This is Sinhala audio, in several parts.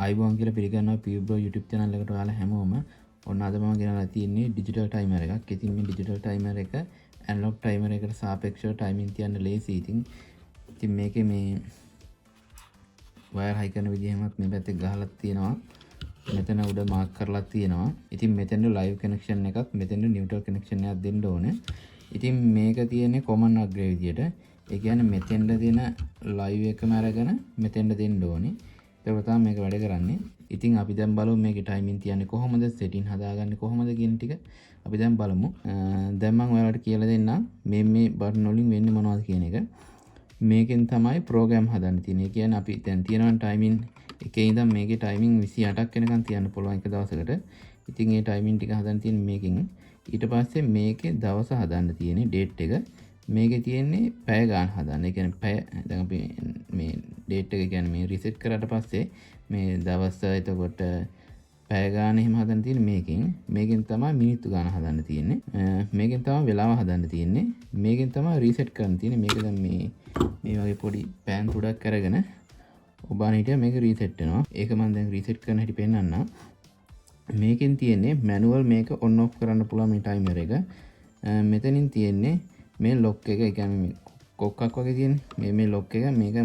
ආයිබෝන් කියලා පිළිගන්නවා පියුබ්‍රෝ YouTube channel එකට ඔයාලා හැමෝම. ඔන්න අද මම ගෙනලා තියෙන්නේ ඩිජිටල් ටයිමර් එකක්. ඉතින් මේ ඩිජිටල් ටයිමර් එක ඇනලොග් ටයිමර් එකට සාපේක්ෂව ටයිමින් තියන්න ලේසි. ඉතින් මේකේ මේ වයර් හයි කරන විදිහමත් මේ පැත්තේ ගහලා තියෙනවා. මෙතන උඩ මාක් කරලා තියෙනවා. ඉතින් මෙතෙන්ද ලයිව් කනෙක්ෂන් එකක් මෙතෙන්ද නියුට්‍රල් කනෙක්ෂන් එකක් දෙන්න ඕනේ. ඉතින් මේක තියෙන්නේ කොමන් අග්‍රේ විදියට. ඒ කියන්නේ මෙතෙන්ද දෙන ලයිව් එකම අරගෙන මෙතෙන්ද දෙන්න ඕනේ. ඒක තමයි මේක වැඩ කරන්නේ. ඉතින් අපි දැන් බලමු මේකේ ටයිමින් තියන්නේ කොහොමද, සෙටින් හදාගන්නේ කොහොමද කියන ටික අපි දැන් බලමු. දැන් මම ඔයාලට කියලා දෙන්නම් මේ බටන් වලින් වෙන්නේ මොනවද කියන එක. මේකෙන් තමයි ප්‍රෝග්‍රෑම් හදන්න තියෙන්නේ. ඒ කියන්නේ අපි දැන් තියෙනවා ටයිමින් එකේ ඉඳන් මේකේ ටයිමින් 28ක් වෙනකන් තියන්න පුළුවන් එක දවසකට. ඉතින් මේ ටයිමින් ටික හදන්න තියෙන්නේ මේකෙන්. ඊට පස්සේ මේකේ දවස හදන්න තියෙන්නේ ඩේට් එක. මේකේ තියෙන්නේ පැය ගාන හදන්න. ඒ කියන්නේ පැය දැන් අපි මේ ඩේට් එක කියන්නේ මේ රිසෙට් කරාට පස්සේ මේ දවස් එතකොට පැය ගාන එහෙම හදන්න තියෙන්නේ මේකෙන්. මේකෙන් තමයි මිනිත්තු ගාන හදන්න තියෙන්නේ. මේකෙන් තමයි වෙලාව හදන්න තියෙන්නේ. මේකෙන් තමයි රීසෙට් කරන්න තියෙන්නේ. මේක දැන් මේ වගේ පොඩි පෑන් තුඩක් අරගෙන ඔබාන හිටියා මේක රීසෙට් වෙනවා. ඒක මම දැන් රීසෙට් කරන හැටි පෙන්නන්නම්. මේකෙන් තියෙන්නේ මැනුවල් මේක ඔන් ඔෆ් කරන්න පුළුවන් මේ ටයිමර් එක. මෙතනින් තියෙන්නේ මේ ලොක් එක. ඒ කියන්නේ කොක්කක් වගේ තියෙන්නේ. මේ ලොක් එක මේක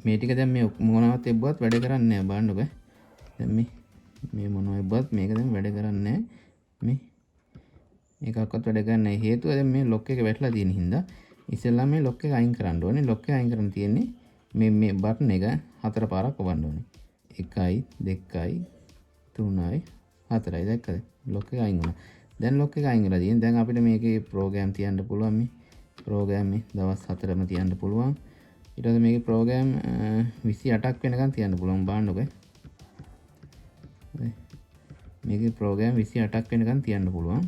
මේ ටික දැන් මේ මොනවත් එබ්බුවත් වැඩ කරන්නේ නැහැ. බලන්නකෝ. දැන් මේ මොනවා එබ්බුවත් මේක දැන් වැඩ කරන්නේ නැහැ. මේකක්වත් වැඩ කරන්නේ නැහැ. හේතුව දැන් මේ ලොක් එක වැටලා තියෙන හින්දා ඉස්සෙල්ලා මේ ලොක් එක අයින් කරන්න ඕනේ. ලොක් එක අයින් කරන්න තියෙන්නේ මේ බටන් එක 4 පාරක් ඔබන්න ඕනේ. 1යි 2යි 3යි 4යි දැක්කද? ලොක් එක අයින් වුණා. දැන් ලොක් එක අයින් වෙලා තියෙන. දැන් අපිට මේකේ ප්‍රෝග්‍රෑම් තියන්න පුළුවන්. මේ ප්‍රෝග්‍රෑම් මේ දවස් 4ම තියන්න පුළුවන්. ඊට පස්සේ මේකේ ප්‍රෝග්‍රෑම් 28ක් වෙනකන් තියන්න පුළුවන්. බලන්නකෝ. මේකේ ප්‍රෝග්‍රෑම් 28ක් වෙනකන් තියන්න පුළුවන්.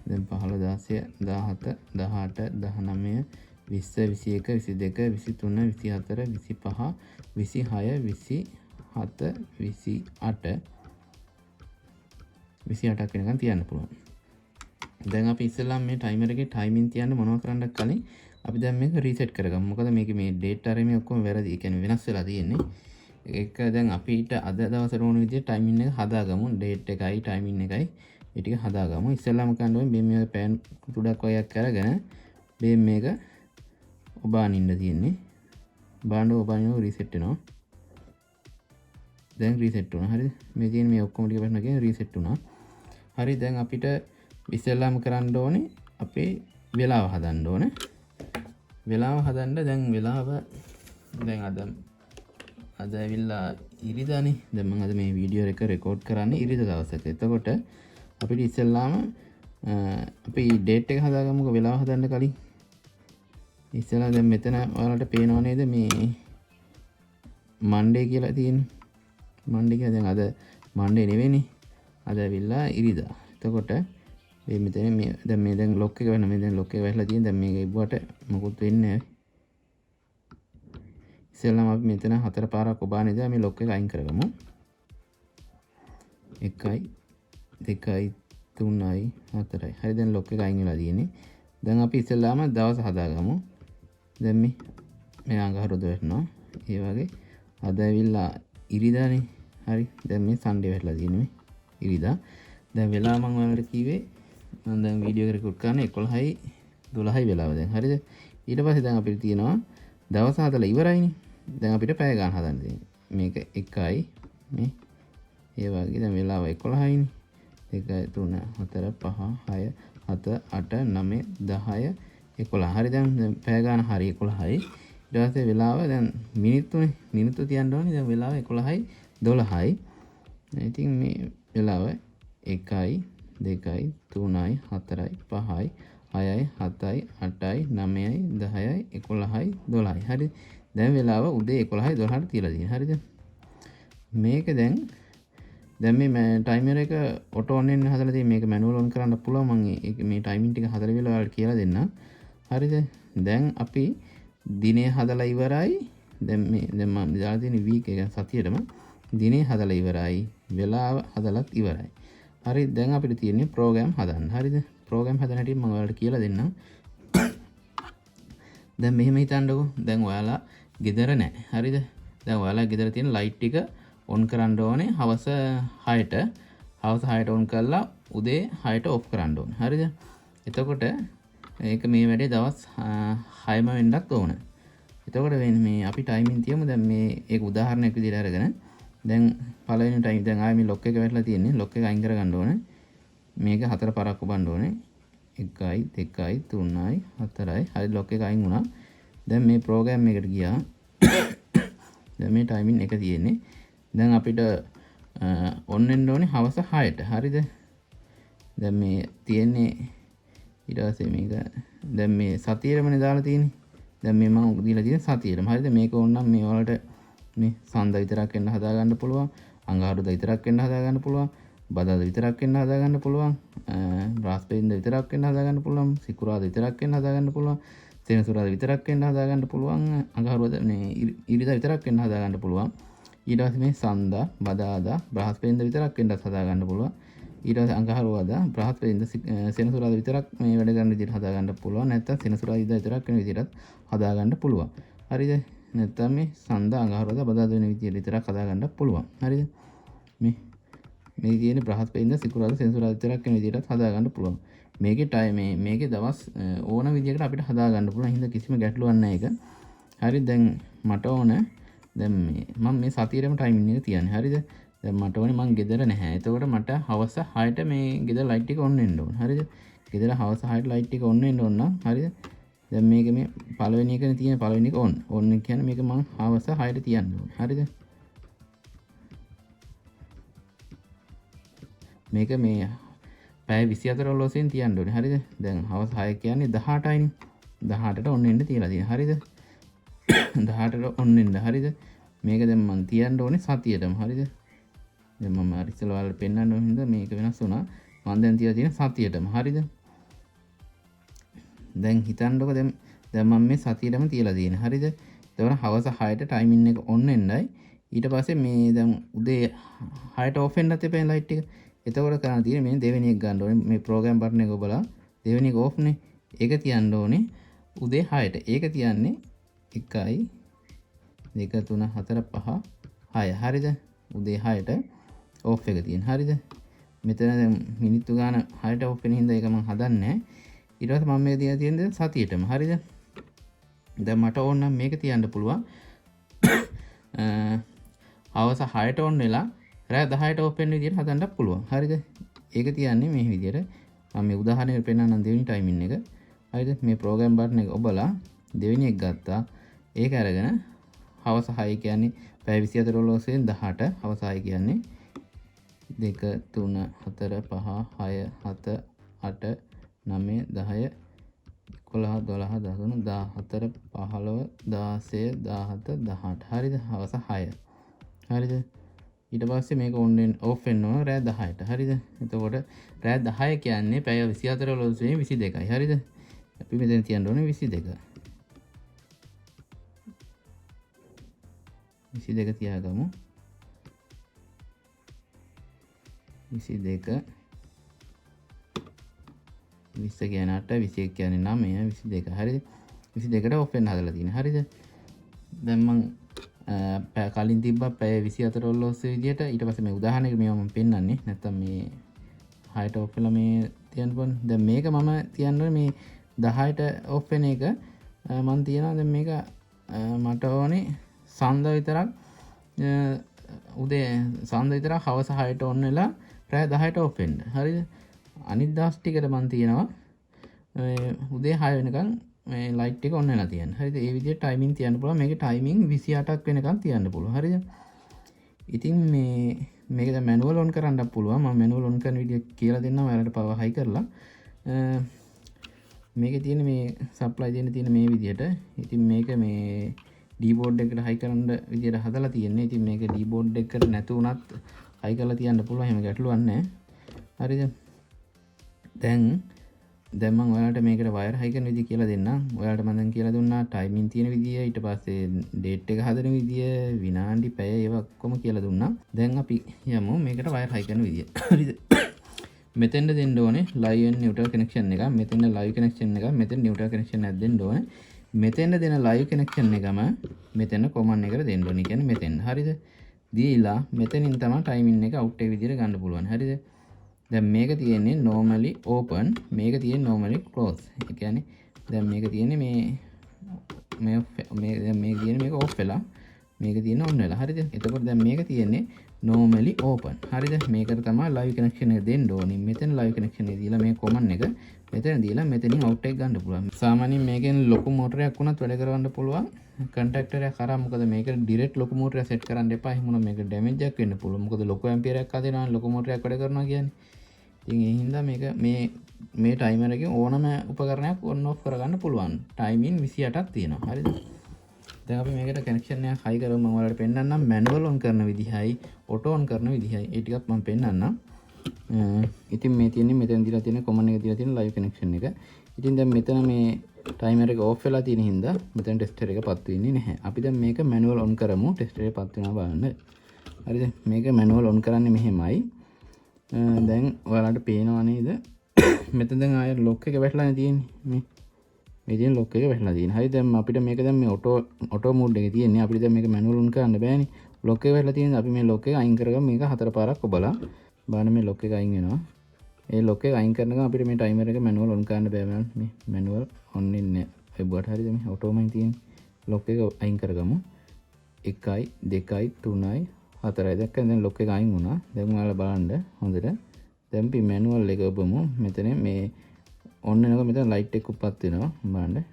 දැන් 15 16 17 18 19 20 21 22 23 24 25 26 27 28 28ක් වෙනකන් තියන්න පුළුවන්. දැන් අපි ඉස්සෙල්ලාම මේ ටයිමර් එකේ ටයිමින් තියන්න මොනව කරන්නද කලින් අපි දැන් මේක රීසෙට් කරගමු. මොකද මේකේ මේ ඩේට් ආරෙම ඔක්කොම වැරදි. ඒ කියන්නේ වෙනස් වෙලා තියෙන්නේ. ඒක දැන් අපිට අද දවසට ඕන විදිහට ටයිමින් එක හදාගමු. ඩේට් එකයි ටයිමින් එකයි ඒ ටික හදාගමු. ඉස්සෙල්ලාම කරන්න ඕනේ මේ පෑන් තුඩක් වගේක් අරගෙන මේක ඔබානින්න තියෙන්නේ. ඔබානින්න රීසෙට් වෙනවා. දැන් රීසෙට් වුණා. හරිද? මේ තියෙන මේ ඔක්කොම ටික පැටන කියන රීසෙට් වුණා. හරි දැන් අපිට ඉස්සෙල්ලාම කරන්න ඕනේ අපේ වෙලාව හදන්න ඕනේ. වෙලාව හදන්න දැන් වෙලාව දැන් අද ඇවිල්ලා ඉරිදානේ. දැන් මම අද මේ වීඩියෝ එක රෙකෝඩ් කරන්නේ ඉරිදා දවසක. එතකොට අපිට ඉස්සෙල්ලාම අපි ඩේට් එක හදාගමුකෝ වෙලාව හදන්න කලින්. ඉස්සෙල්ලා දැන් මෙතන ඔයාලට පේනව නේද මේ මන්ඩේ කියලා තියෙන්නේ. මන්ඩේ කියලා දැන් අද මන්ඩේ නෙවෙයිනේ. අද ඇවිල්ලා ඉරිදා. එතකොට මේ මෙතන මේ දැන් ලොක් එක වෙන මේ දැන් ලොක් එක වැටලා තියෙන. දැන් මේක ඉබ්බුවට මොකුත් වෙන්නේ නැහැ. ඉස්සෙල්ලාම අපි මෙතන 4 පාරක් ඔබාන ඉඳලා මේ ලොක් එක අයින් කරගමු. 1යි 2යි 3යි 4යි. හරි දැන් ලොක් එක අයින් වෙලා තියෙන්නේ. දැන් අපි ඉස්සෙල්ලාම දවස් හදාගමු. දැන් මේ අඟහරුද වැටෙනවා. ඒ වගේ අද ඇවිල්ලා ඉරිදානේ. හරි දැන් මේ සන්ඩේ වැටලා තියෙන්නේ මේ ඉරිදා. දැන් වෙලාව මම ඔයාලට කිව්වේ මම දැන් වීඩියෝ එක රෙකෝඩ් කරන්නේ 11යි 12යි වෙලාව දැන්. හරිද? ඊට පස්සේ දැන් අපිට තියෙනවා දවස් හදලා ඉවරයිනේ. දැන් අපිට පැය ගන්න හදන්න තියෙන්නේ. මේක 1යි මේ ඒ වගේ දැන් වෙලාව 11යිනේ. 2 3 4 5 6 7 8 9 10 11. හරි දැන් පැය ගන්න හරි 11යි. ඊට පස්සේ වෙලාව දැන් මිනිත්තුනේ. මිනිත්තු තියන්න ඕනේ. දැන් වෙලාව 11යි 12යි. ඉතින් මේ වෙලාව 1යි 2යි 3යි 4යි 5යි 6යි 7යි 8යි 9යි 10යි 11යි 12යි. හරි දැන් වෙලාව උදේ 11යි 12ට තියලා තියෙනවා. හරිද? මේක දැන් මේ ටයිමර් එක ඔටෝ ඔන් වෙන්න හදලා තියෙන මේක මැනුවල් ඔන් කරන්න පුළුවන්. මම මේ ටයිමින් ටික හදලා විලා ඔයාලට කියලා දෙන්නම්. හරිද? දැන් අපි දිනේ හදලා ඉවරයි. දැන් මම දාලා තියෙන වීක් එක සතියේටම දිනේ හදලා ඉවරයි. වෙලාව හදලත් ඉවරයි. හරි දැන් අපිට තියෙන්නේ ප්‍රෝග්‍රෑම් හදන්න. හරිද? ප්‍රෝග්‍රෑම් හදන හැටි මම ඔයාලට කියලා දෙන්නම්. දැන් මෙහෙම හිතන්නකෝ. දැන් ඔයාලා ගෙදර නැහැ. හරිද? දැන් ඔයාලා ගෙදර තියෙන ලයිට් ටික ඔන් කරන්න ඕනේ හවස 6ට. හවස 6ට ඔන් කරලා උදේ 6ට ඔෆ් කරන්න ඕනේ. හරිද? එතකොට මේක මේ වැඩේ දවස් 6ම වෙන්නත් ඕන. එතකොට වෙන්නේ මේ අපි ටයිමින් තියමු. දැන් මේ ඒක උදාහරණයක් විදිහට අරගෙන දැන් පළවෙනි ටයිම් දැන් ආයේ මේ ලොක් එක වැටලා තියෙන්නේ. ලොක් එක අයින් කරගන්න ඕනේ. මේක 4 පාරක් ඔබන්න ඕනේ. 1යි 2යි 3යි 4යි. හරි ලොක් එක අයින් වුණා. දැන් මේ ප්‍රෝග්‍රෑම් එකට ගියා. දැන් මේ ටයිමින් එක තියෙන්නේ. දැන් අපිට ඔන් වෙන්න ඕනේ හවස 6ට. හරිද? දැන් මේ තියෙන්නේ ඊට පස්සේ මේක දැන් මේ සතියෙමනේ දාලා තියෙන්නේ. දැන් මේ මම දීලා තියෙන සතියෙම. හරිද? මේක ඕනනම් මේ වලට මේ සඳ විතරක් වෙන්න හදා ගන්න පුළුවන්. අඟහරුදා විතරක් වෙන්න හදා ගන්න පුළුවන්. බදාදා විතරක් වෙන්න හදා ගන්න පුළුවන්. බ්‍රහස්පතින්දා විතරක් වෙන්න හදා ගන්න පුළුවන්. සිකුරාදා විතරක් වෙන්න හදා ගන්න පුළුවන්. සෙනසුරාදා විතරක් වෙන්න හදා ගන්න පුළුවන්. අඟහරුදා මේ ඉරිදා විතරක් වෙන්න හදා ගන්න පුළුවන්. ඊට පස්සේ මේ සඳා බදාදා බ්‍රහස්පතින්දා විතරක් වෙන්නත් හදා ගන්න පුළුවන්. ඊට පස්සේ අඟහරුවාදා බ්‍රහස්පතින්දා සෙනසුරාදා විතරක් මේ වැඩ ගන්න විදිහට හදා ගන්න පුළුවන්. නැත්නම් සෙනසුරාදා විතරක් වෙන විදිහට හදා ගන්න පුළුවන්. හරිද? නැත්නම් මේ සඳා අඟහරුවාදා බදාදා වෙන විදිහට විතරක් හදා ගන්න පුළුවන්. හරිද? මේ තියෙන බ්‍රහස්පතින්දා සිකුරාදා සෙනසුරාදා විතරක් වෙන විදිහට හදා ගන්න පුළුවන්. මේකේ ටයිම් මේකේ දවස් ඕන විදිහකට අපිට හදා ගන්න පුළුවන්. හින්දා කිසිම ගැටලුවක් නැහැ ඒක. හරි දැන් මට ඕන දැන් මම මේ සතියේම ටයිමින් එක තියන්නේ. හරිද? දැන් මට ඕනේ මං ගෙදර නැහැ. එතකොට මට හවස 6ට මේ ගෙදර ලයිට් එක ඔන් වෙන්න ඕන. හරිද? ගෙදර හවස 6ට ලයිට් එක ඔන් වෙන්න ඕන නම් හරිද? දැන් මේක මේ පළවෙනි එකනේ තියෙන පළවෙනි එක ඔන්. ඔන් කියන්නේ මේක මං හවස 6ට තියන්න ඕන. හරිද? මේක මේ පැය 24 ඔලොස්සෙන් තියන්න ඕනේ. හරිද? දැන් හවස 6 කියන්නේ 18යිනේ. 18ට ඔන් වෙන්න තියලා තියෙනවා. හරිද? 18ට ඔන් වෙන්න. හරිද? මේක දැන් මම තියන්න ඕනේ සතියටම. හරිද? දැන් මම අර ඉස්සෙල්ලා ඔයාලට පෙන්නන්න ඕන හින්දා මේක වෙනස් වුණා. මම දැන් තියලා තියෙන සතියටම. හරිද? දැන් හිතන්නකො දැන් මම මේ සතියටම තියලා තියෙන්නේ. හරිද? එතකොට හවස 6ට ටයිමින් එක ඔන් වෙන්නයි. ඊට පස්සේ මේ දැන් උදේ 6ට ඔෆ් වෙන්නත් එපා ලයිට් එක. එතකොට කරන්න තියෙන්නේ මේ දෙවෙනි එක ගන්න ඕනේ. මේ ප්‍රෝග්‍රෑම් බටන් එක ඔබලා දෙවෙනි එක ඕෆ්නේ. ඒක තියන්න ඕනේ උදේ 6ට. ඒක තියන්නේ 1යි 2 3 4 5 6. හරිද? උදේ 6ට ඕෆ් එක තියෙන. හරිද? මෙතන දැන් මිනිත්තු ගාන 6ට ඕෆ් වෙන හින්දා ඒක මම හදන්නේ නැහැ. ඊට පස්සේ මම මේක තියලා තියෙන්නේ සතියේටම. හරිද? දැන් මට ඕන නම් මේක තියන්න පුළුවන්. හවස 6ට ඕන් වෙලා රෑ 10ට ඕෆ් වෙන විදිහට හදන්නත් පුළුවන්. හරිද? ඒක තියන්නේ මේ විදිහට. මම මේ උදාහරණයක් පෙන්නන්නම් දෙවෙනි ටයිමින් එක. හරිද? මේ ප්‍රෝග්‍රෑම් බටන් එක ඔබලා දෙවෙනි එක ගත්තා. ඒක අරගෙන හවස 6 කියන්නේ පැය 24 ඔලොස්සෙන් 18. හවස 6 කියන්නේ 2 3 4 5 6 7 8 9 10 11 12 13 14 15 16 17 18. හරිද? හවස 6. හරිද? ඊට පස්සේ මේක ඔන් වෙන්න ඔෆ් වෙන්න ඕන රෑ 10ට. හරිද? එතකොට රෑ 10 කියන්නේ පැය 24 ඔලොස්සෙන් 22යි. හරිද? අපි මෙතන තියන්න ඕනේ 22. 22 තියාගමු. 22 20 කියන්නේ 8 21 කියන්නේ 9 22. හරිද? 22ට ඔෆ් වෙන්න හදලා තියෙනවා. හරිද? දැන් මම කලින් තිබ්බා පැය 24 ඔලොස්සේ විදියට. ඊට පස්සේ මේ උදාහරණයක මේවා මම පෙන්නන්නේ. නැත්තම් මේ 6ට ඔෆ් වෙලා මේ තියන්න පුළුවන්. දැන් මේක මම තියන්නේ මේ 10ට ඔෆ් වෙන එක මම තියනවා. දැන් මේක මට ඕනේ සඳ විතරක් උදේ සඳ විතරක් හවස 6ට ඔන් වෙලා රෑ 10ට ඔෆ් වෙන්න. හරිද? අනිත් දවස් ටිකට මම තියනවා උදේ 6 වෙනකන් මේ ලයිට් එක ඔන් වෙලා තියන්න. හරිද? ඒ විදිහට ටයිමින් තියන්න පුළුවන්. මේකේ ටයිමින් 28ක් වෙනකන් තියන්න පුළුවන්. හරිද? ඉතින් මේක දැන් මැනුවල් ඔන් කරන්නත් පුළුවන්. මම මැනුවල් ඔන් කරන විදිය කියලා දෙන්නම් ඔයාලට පවර් හයි කරලා. මේකේ තියෙන මේ සප්ලයි දෙන්න තියෙන මේ විදියට. ඉතින් මේක මේ ඩීබෝඩ් එකට හයි කරන්න විදියට හදලා තියෙන්නේ. ඉතින් මේක ඩීබෝඩ් එකට නැතු වුණත් හයි කරලා තියන්න පුළුවන්. එහෙම ගැටලුවක් නැහැ. හරිද? දැන් මම ඔයාලට මේකට වයර් හයි කරන විදිය කියලා දෙන්නම්. ඔයාලට මම දැන් කියලා දුන්නා ටයිමින් තියෙන විදිය, ඊට පස්සේ ඩේට් එක හදන විදිය, විනාඩි පැය ඒවා ඔක්කොම කියලා දුන්නා. දැන් අපි යමු මේකට වයර් හයි කරන විදිය. හරිද? මෙතෙන්ද දෙන්න ඕනේ ලයිව් and නියුට්‍රල් කනෙක්ෂන් එක. මෙතෙන්ද ලයිව් කනෙක්ෂන් එක, මෙතෙන් නියුට්‍රල් කනෙක්ෂන් එකක් දෙන්න ඕනේ. මෙතෙන්ද දෙන live connection එකම මෙතන command එකට දෙන්න ඕනේ. කියන්නේ මෙතෙන්. හරිද? දීලා මෙතනින් තමයි timing එක out එක විදිහට ගන්න පුළුවන්. හරිද? දැන් මේක තියෙන්නේ normally open, මේක තියෙන්නේ normally close. ඒ කියන්නේ දැන් මේක තියෙන්නේ මේ දැන් මේක තියෙන්නේ මේක off වෙලා, මේක තියෙන්නේ on වෙලා. හරිද? එතකොට දැන් මේක තියෙන්නේ normally open. හරිද? මේකට තමයි live connection එක දෙන්න ඕනේ. මෙතන live connection එක දීලා මේ command එක මෙතන දීලා මෙතනින් out එක ගන්න පුළුවන්. සාමාන්‍යයෙන් මේකෙන් ලොකු මෝටරයක් වුණත් වැඩ කරවන්න පුළුවන්. කන්ටැක්ටර් එක කරා මොකද මේක ඩිරෙක්ට් ලොකු මෝටරයක් සෙට් කරන්න එපා. එහෙම වුණොත් මේක ඩැමේජ් එකක් වෙන්න පුළුවන්. මොකද ලොකු ඇම්පියරයක් හදනවා ලොකු මෝටරයක් වැඩ කරනවා කියන්නේ. ඉතින් ඒ හින්දා මේක මේ ටයිමර් එකෙන් ඕනම උපකරණයක් on off කරගන්න පුළුවන්. ටයිමින් 28ක් තියෙනවා. හරිද? දැන් අපි මේකට කනෙක්ෂන් එකක් හයි කරමු. මම ඔයාලට පෙන්නන්නම් මැනුවල් on කරන විදිහයි ඔටෝ on කරන විදිහයි. ඒ ටිකක් මම පෙන්නන්නම්. ඉතින් මේ තියෙන්නේ මෙතන දීලා තියෙන command එක දීලා තියෙන live connection එක. ඉතින් දැන් මෙතන මේ timer එක off වෙලා තියෙන හින්දා මෙතන tester එක පත් වෙන්නේ නැහැ. අපි දැන් මේක manual on කරමු. tester එක පත් වෙනවා බලන්න. හරිද? මේක manual on කරන්නේ මෙහෙමයි. දැන් ඔයාලට පේනවා නේද? මෙතන දැන් ආයෙ lock එක වැටලා තියෙන්නේ. මේ තියෙන lock එක වැටලා තියෙන්නේ. හරි දැන් අපිට මේක දැන් මේ auto mode එකේ තියෙන්නේ. අපිට දැන් මේක manual on කරන්න බෑනේ. lock එක වැටලා තියෙනවා. අපි මේ lock එක අයින් කරගමු. මේක 4 පාරක් ඔබලා බලන්න මේ lock එක අයින් වෙනවා. ඒ lock එක අයින් කරනකම් අපිට මේ timer එක manual on කරන්න බෑ මේ manual on ඉන්නේ. ඔබට හරිද මේ auto මයින් තියෙන lock එක අයින් කරගමු. 1යි 2යි 3යි 4යි දැක්කද දැන් lock එක අයින් වුණා. දැන් ඔයාලා බලන්න හොඳට. දැන් අපි manual එක ඔබමු. මෙතන මේ on වෙනකොට මෙතන light එක උප්පත් වෙනවා. බලන්න.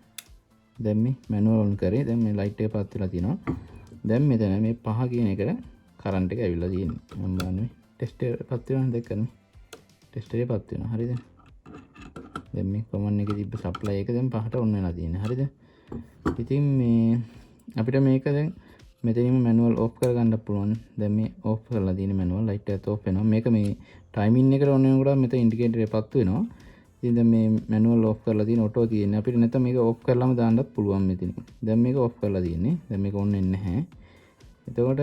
දැන් මේ manual on කරේ. දැන් මේ light එක පත් වෙලා තියෙනවා. දැන් මෙතන මේ 5 කියන එකට current එක ඇවිල්ලා තියෙනවා. මම බලන්නේ tester පත් වෙනවා දැක්කද? tester එක පත් වෙනවා. හරිද? දැන් මේ command එකේ තිබ්බ supply එක දැන් 5ට on වෙලා තියෙනවා. හරිද? ඉතින් මේ අපිට මේක දැන් මෙතනින්ම manual off කරගන්න පුළුවන්. දැන් මේ off කරලා තියෙන manual light එකත් off වෙනවා. මේක මේ timing එකට on වෙනකොට මෙතන indicator එක පත් වෙනවා. ඉතින් දැන් මේ manual off කරලා තියෙන auto තියෙන්නේ. අපිට නැත්නම් මේක off කරලාම දාන්නත් පුළුවන් මෙතනින්. දැන් මේක off කරලා තියෙන්නේ. දැන් මේක on වෙන්නේ නැහැ. එතකොට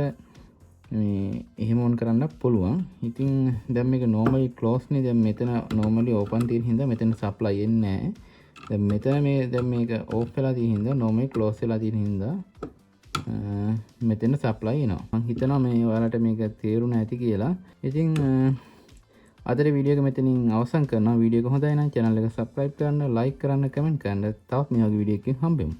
මේ එහෙම on කරන්න පුළුවන්. ඉතින් දැන් මේක normally close නේ. දැන් මෙතන normally open තියෙන හින්දා මෙතන supply එන්නේ නැහැ. දැන් මෙතන දැන් මේක off වෙලා තියෙන හින්දා normally close වෙලා තියෙන හින්දා මෙතන supply එනවා. මම හිතනවා මේ ඔයාලට මේක තේරුණා ඇති කියලා. ඉතින් අදට වීඩියෝ එක මෙතනින් අවසන් කරනවා. වීඩියෝ එක හොඳයි නම් channel එක subscribe කරන්න, like කරන්න, comment කරන්න. තවත් මේ වගේ වීඩියෝ එකකින් හම්බෙමු.